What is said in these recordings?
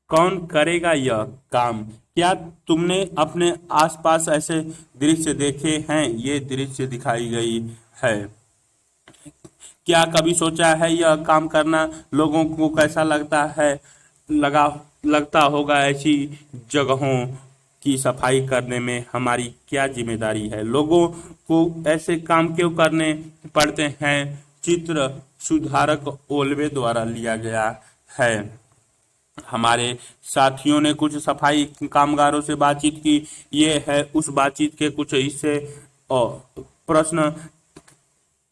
कौन करेगा यह काम? क्या तुमने अपने आसपास ऐसे दृश्य देखे हैं? ये दृश्य दिखाई गई है। क्या कभी सोचा है यह काम करना लोगों को कैसा लगता है? लगा लगता होगा। ऐसी जगहों की सफाई करने में हमारी क्या जिम्मेदारी है? लोगों को ऐसे काम क्यों करने पड़ते हैं? चित्र सुधारक ओल्वे द्वारा लिया गया है। हमारे साथियों ने कुछ सफाई कामगारों से बातचीत की। ये है उस बातचीत के कुछ हिस्से और प्रश्न।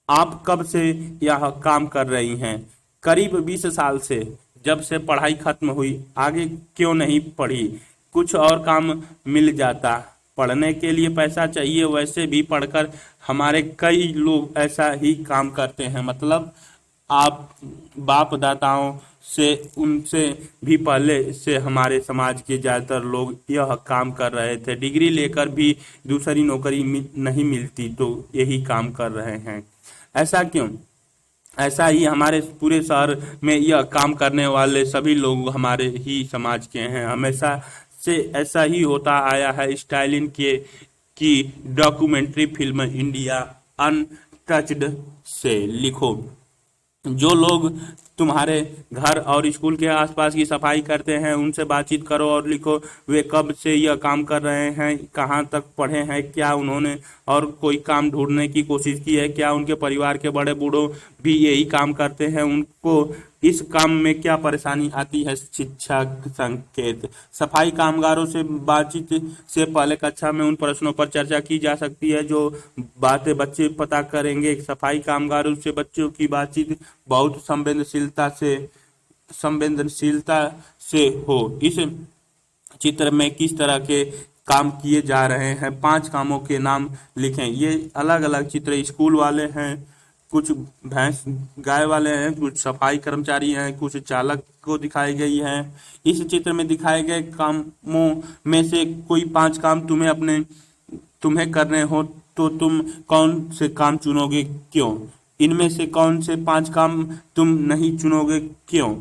आप कब से यह काम कर रही हैं? करीब 20 साल से, जब से पढ़ाई खत्म हुई। आगे क्यों नहीं पढ़ी? कुछ और काम मिल जाता। पढ़ने के लिए पैसा चाहिए, वैसे भी पढ़कर हमारे कई लोग ऐसा ही काम करते हैं। मतलब आप बाप दाताओं से, उनसे भी पहले से हमारे समाज के ज़्यादातर लोग यह काम कर रहे थे। डिग्री लेकर भी दूसरी नौकरी नहीं मिलती तो यही काम कर रहे हैं। ऐसा क्यों? ऐसा ही हमारे पूरे शहर में यह काम करने वाले सभी लोग हमारे ही समाज के हैं। हमेशा से ऐसा ही होता आया है। स्टालिन के की डॉक्यूमेंट्री फिल्म इंडिया अनटच्ड से लिखो। जो लोग तुम्हारे घर और स्कूल के आसपास की सफाई करते हैं उनसे बातचीत करो और लिखो। वे कब से यह काम कर रहे हैं? कहाँ तक पढ़े हैं? क्या उन्होंने और कोई काम ढूंढने की कोशिश की है? क्या उनके परिवार के बड़े बूढ़ों भी यही काम करते हैं? उनको इस काम में क्या परेशानी आती है? शिक्षा संकेत। सफाई कामगारों से बातचीत से पहले कक्षा में उन प्रश्नों पर चर्चा की जा सकती है जो बातें बच्चे पता करेंगे। सफाई कामगारों से बच्चों की बातचीत बहुत संवेदनशीलता से हो। इस चित्र में किस तरह के काम किए जा रहे हैं? 5 कामों के नाम लिखें। ये अलग अलग चित्र स्कूल वाले हैं, कुछ भैंस गाय वाले हैं, कुछ सफाई कर्मचारी हैं, कुछ चालक को दिखाई गई है। इस चित्र में दिखाए गए कामों में से कोई 5 काम तुम्हें करने हो तो तुम कौन से काम चुनोगे? क्यों? इनमें से कौन से 5 काम तुम नहीं चुनोगे? क्यों?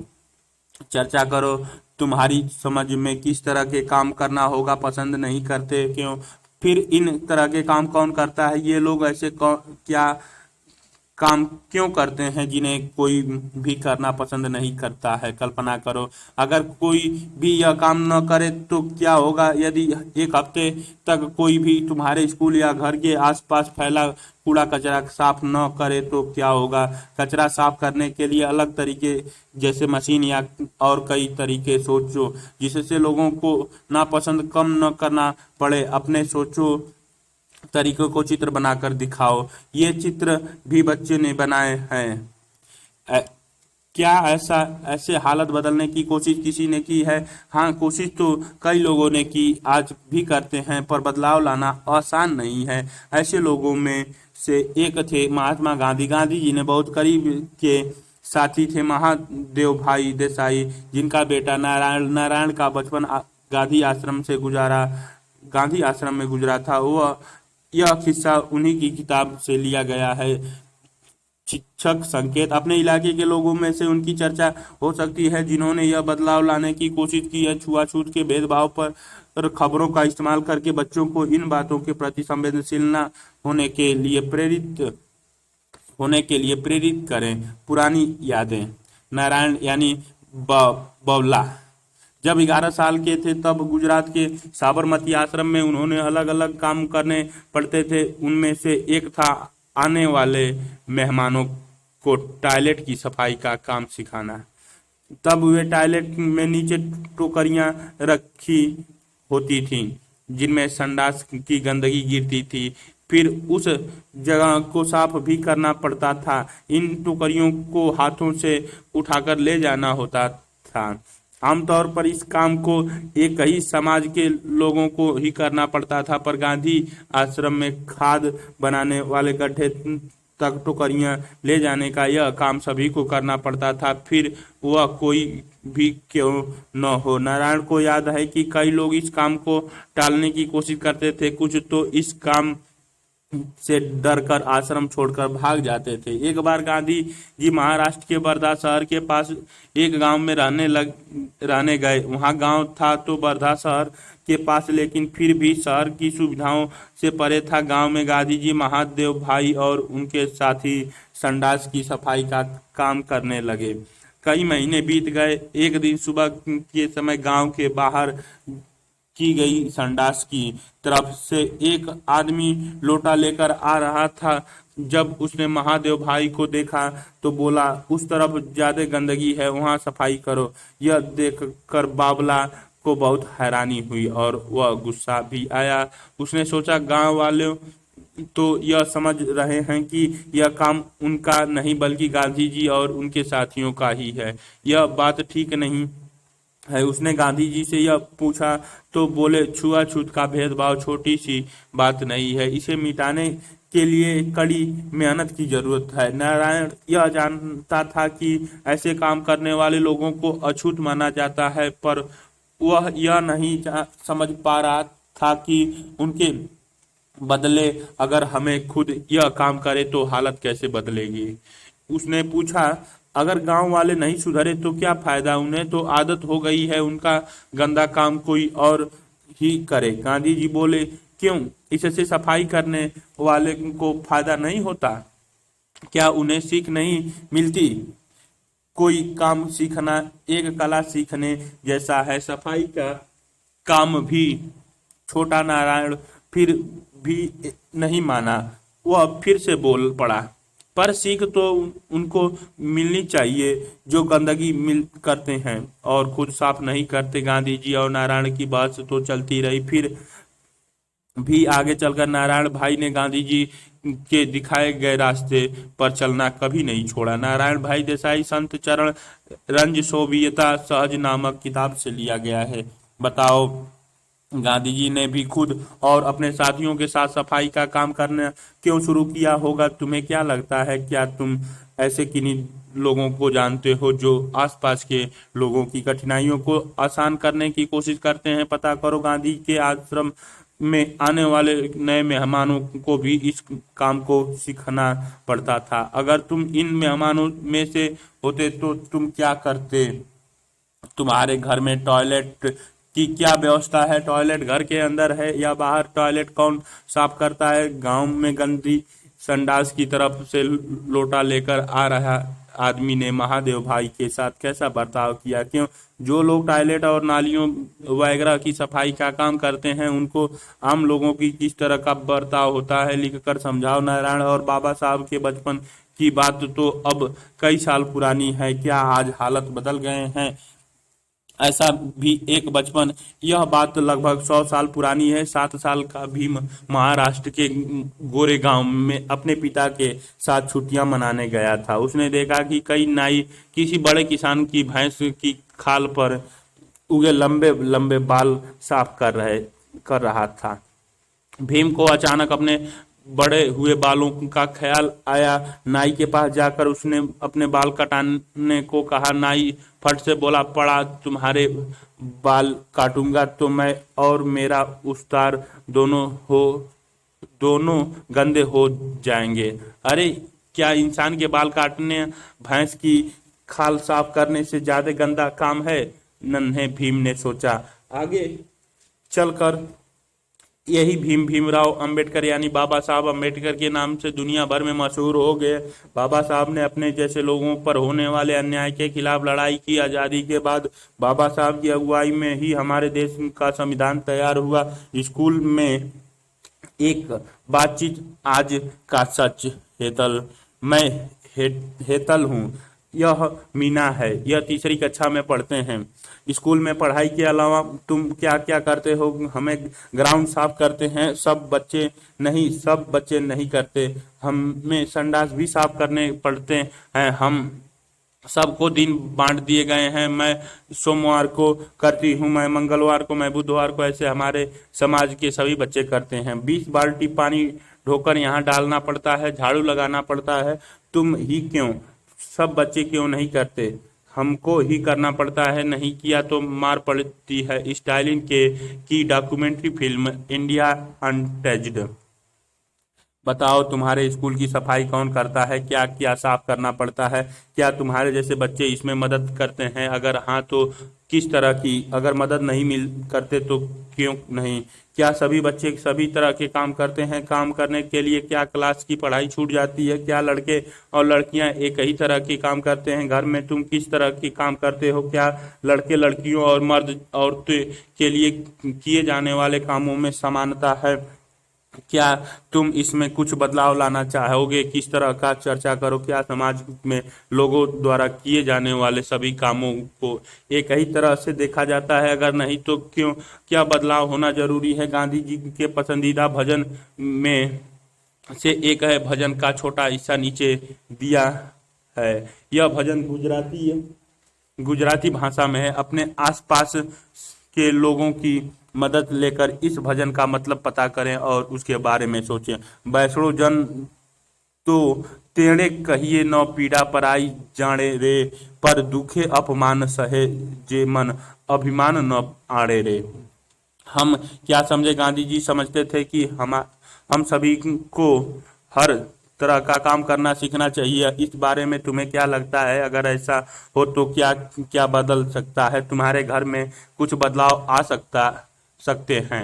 चर्चा करो। तुम्हारी समझ में किस तरह के काम करना होगा पसंद नहीं करते? क्यों? फिर इन तरह के काम कौन करता है? ये लोग ऐसे क्या काम क्यों करते हैं जिन्हें कोई भी करना पसंद नहीं करता है? कल्पना करो, अगर कोई भी यह काम न करे तो क्या होगा? यदि एक हफ्ते तक कोई भी तुम्हारे स्कूल या घर के आसपास फैला कूड़ा कचरा साफ न करे तो क्या होगा? कचरा साफ करने के लिए अलग तरीके जैसे मशीन या और कई तरीके सोचो जिससे लोगों को नापसंद कम न करना पड़े। अपने सोचो तरीकों को चित्र बनाकर दिखाओ। ये चित्र भी बच्चे ने बनाए हैं। ऐ- क्या ऐसे हालत बदलने की कोशिश किसी ने की है? हाँ, कोशिश तो कई लोगों ने की, आज भी करते हैं, पर बदलाव लाना आसान नहीं है। ऐसे लोगों में से एक थे महात्मा गांधी। गांधी जी ने बहुत करीब के साथी थे महादेव भाई देसाई, जिनका बेटा नारायण नारायण का बचपन गांधी आश्रम में गुजरा था। वह यह किस्सा उन्हीं की किताब से लिया गया है। शिक्षक संकेत। अपने इलाके के लोगों में से उनकी चर्चा हो सकती है जिन्होंने यह बदलाव लाने की कोशिश की है। छुआछूत के भेदभाव पर खबरों का इस्तेमाल करके बच्चों को इन बातों के प्रति संवेदनशील न होने के लिए प्रेरित करें। पुरानी यादें। नारायण यानी बवला जब 11 साल के थे तब गुजरात के साबरमती आश्रम में उन्होंने अलग अलग काम करने पड़ते थे। उनमें से एक था आने वाले मेहमानों को टॉयलेट की सफाई का काम सिखाना। तब वे टॉयलेट में नीचे टोकरियां रखी होती थीं जिनमें संडास की गंदगी गिरती थी। फिर उस जगह को साफ भी करना पड़ता था। इन टोकरियों को हाथों से उठाकर ले जाना होता था। आमतौर पर इस काम को एक ही समाज के लोगों को ही करना पड़ता था, पर गांधी आश्रम में खाद बनाने वाले गड्ढे तक टोकरियां ले जाने का यह काम सभी को करना पड़ता था, फिर वह कोई भी क्यों न हो। नारायण को याद है कि कई लोग इस काम को टालने की कोशिश करते थे। कुछ तो इस काम से डरकर आश्रम छोड़कर भाग जाते थे। एक बार गांधी जी महाराष्ट्र के वर्धा शहर के पास एक गांव में रहने गए। वहां गांव था तो वर्धा शहर के पास, लेकिन फिर भी शहर की सुविधाओं से परे था। गांव में गांधी जी महादेव भाई और उनके साथी संडास की सफाई का काम करने लगे। कई महीने बीत गए। एक दिन सुबह के समय गांव के बाहर की गई संडास की तरफ से एक आदमी लोटा लेकर आ रहा था। जब उसने महादेव भाई को देखा तो बोला, उस तरफ ज्यादा गंदगी है, वहां सफाई करो। यह देखकर बाबला को बहुत हैरानी हुई और वह गुस्सा भी आया। उसने सोचा, गांव वाले तो यह समझ रहे हैं कि यह काम उनका नहीं बल्कि गांधी जी और उनके साथियों का ही है। यह बात ठीक नहीं है। उसने गांधी जी से यह पूछा तो बोले, छुआछूत का भेदभाव छोटी सी बात नहीं है, इसे मिटाने के लिए कड़ी मेहनत की जरूरत है। नारायण यह जानता था कि ऐसे काम करने वाले लोगों को अछूत माना जाता है, पर वह यह नहीं समझ पा रहा था कि उनके बदले अगर हमें खुद यह काम करे तो हालत कैसे बदलेगी। उसने पूछा, अगर गांव वाले नहीं सुधरे तो क्या फायदा, उन्हें तो आदत हो गई है, उनका गंदा काम कोई और ही करे। गांधी जी बोले, क्यों, इससे सफाई करने वाले को फायदा नहीं होता? क्या उन्हें सीख नहीं मिलती? कोई काम सीखना एक कला सीखने जैसा है, सफाई का काम भी छोटा। नारायण फिर भी नहीं माना। वह फिर से बोल पड़ा, पर सीख तो उनको मिलनी चाहिए जो गंदगी मिल करते हैं और खुद साफ नहीं करते। गांधी जी और नारायण की बात तो चलती रही। फिर भी आगे चलकर नारायण भाई ने गांधी जी के दिखाए गए रास्ते पर चलना कभी नहीं छोड़ा। नारायण भाई देसाई संत चरण रंज सोवियता सहज नामक किताब से लिया गया है। बताओ, गांधी जी ने भी खुद और अपने साथियों के साथ सफाई का काम करना क्यों शुरू किया होगा? तुम्हें क्या लगता है? क्या तुम ऐसे किन्हीं लोगों को जानते हो जो आसपास के लोगों की कठिनाइयों को आसान करने की कोशिश करते हैं? पता करो। गांधी के आश्रम में आने वाले नए मेहमानों को भी इस काम को सीखना पड़ता था। अगर तुम इन मेहमानों में से होते तो तुम क्या करते? तुम्हारे घर में टॉयलेट की क्या व्यवस्था है? टॉयलेट घर के अंदर है या बाहर? टॉयलेट कौन साफ करता है? गांव में गंदी संडास की तरफ से लोटा लेकर आ रहा आदमी ने महादेव भाई के साथ कैसा बर्ताव किया? क्यों? जो लोग टॉयलेट और नालियों वगैरह की सफाई का काम करते हैं उनको आम लोगों की किस तरह का बर्ताव होता है, लिखकर समझाओ। नारायण और बाबा साहब के बचपन की बात तो अब कई साल पुरानी है। क्या आज हालत बदल गए हैं? ऐसा भी एक बचपन। यह बात लगभग 100 साल पुरानी है। 7 साल का भीम महाराष्ट्र के गोरे गांव में अपने पिता के साथ छुट्टियां मनाने गया था। उसने देखा कि कई नाई किसी बड़े किसान की भैंस की खाल पर उगे लंबे लंबे बाल साफ कर रहा था। भीम को अचानक अपने बड़े हुए बालों का ख्याल आया। नाई के पास जाकर उसने अपने बाल कटाने को कहा। नाई फट से बोला, पड़ा तुम्हारे बाल काटूंगा तो मैं और मेरा उस्ताद दोनों गंदे हो जाएंगे। अरे, क्या इंसान के बाल काटने भैंस की खाल साफ करने से ज्यादा गंदा काम है? नन्हे भीम ने सोचा। आगे चलकर यही भीमराव अंबेडकर यानी बाबा साहब अंबेडकर के नाम से दुनिया भर में मशहूर हो गए। बाबा साहब ने अपने जैसे लोगों पर होने वाले अन्याय के खिलाफ लड़ाई की। आज़ादी के बाद बाबा साहब की अगुवाई में ही हमारे देश का संविधान तैयार हुआ। स्कूल में एक बातचीत आज का सच। मैं हेतल हूँ, यह मीना है, यह तीसरी कक्षा में पढ़ते हैं। स्कूल में पढ़ाई के अलावा तुम क्या क्या करते हो? हमें ग्राउंड साफ करते हैं। सब बच्चे नहीं करते। हमें संडास भी साफ करने पड़ते हैं। हम सबको दिन बांट दिए गए हैं। मैं सोमवार को करती हूँ, मैं मंगलवार को, मैं बुधवार को, ऐसे हमारे समाज के सभी बच्चे करते हैं। 20 बाल्टी पानी ढोकर यहाँ डालना पड़ता है, झाड़ू लगाना पड़ता है। तुम ही क्यों? सब बच्चे क्यों नहीं करते? हमको ही करना पड़ता है, नहीं किया तो मार पड़ती है। स्टालिन की डॉक्यूमेंट्री फिल्म इंडिया अनटच्ड बताओ तुम्हारे स्कूल की सफाई कौन करता है, क्या क्या साफ करना पड़ता है, क्या तुम्हारे जैसे बच्चे इसमें मदद करते हैं, अगर हाँ तो किस तरह की, अगर मदद नहीं मिल करते तो क्यों नहीं, क्या सभी बच्चे सभी तरह के काम करते हैं, काम करने के लिए क्या क्लास की पढ़ाई छूट जाती है, क्या लड़के और लड़कियां एक ही तरह के काम करते हैं, घर में तुम किस तरह के काम करते हो, क्या लड़के लड़कियों और मर्द औरतें के लिए किए जाने वाले कामों में समानता है, क्या तुम इसमें कुछ बदलाव लाना चाहोगे, किस तरह का चर्चा करो, क्या समाज में लोगों द्वारा किए जाने वाले सभी कामों को एक ही तरह से देखा जाता है, अगर नहीं तो क्यों, क्या बदलाव होना जरूरी है। गांधी जी के पसंदीदा भजन में से एक है, भजन का छोटा हिस्सा नीचे दिया है। यह भजन गुजराती भाषा में है। अपने आसपास के लोगों की मदद लेकर इस भजन का मतलब पता करें और उसके बारे में सोचें। वैष्णो जन तो तेणे कहिए न पीड़ा पराई जाने रे, पर दुखे अपमान सहे जे मन अभिमान न आड़े रे। हम क्या समझे, गांधी जी समझते थे कि हम सभी को हर तरह का काम करना सीखना चाहिए। इस बारे में तुम्हें क्या लगता है, अगर ऐसा हो तो क्या क्या बदल सकता है, तुम्हारे घर में कुछ बदलाव आ सकते हैं।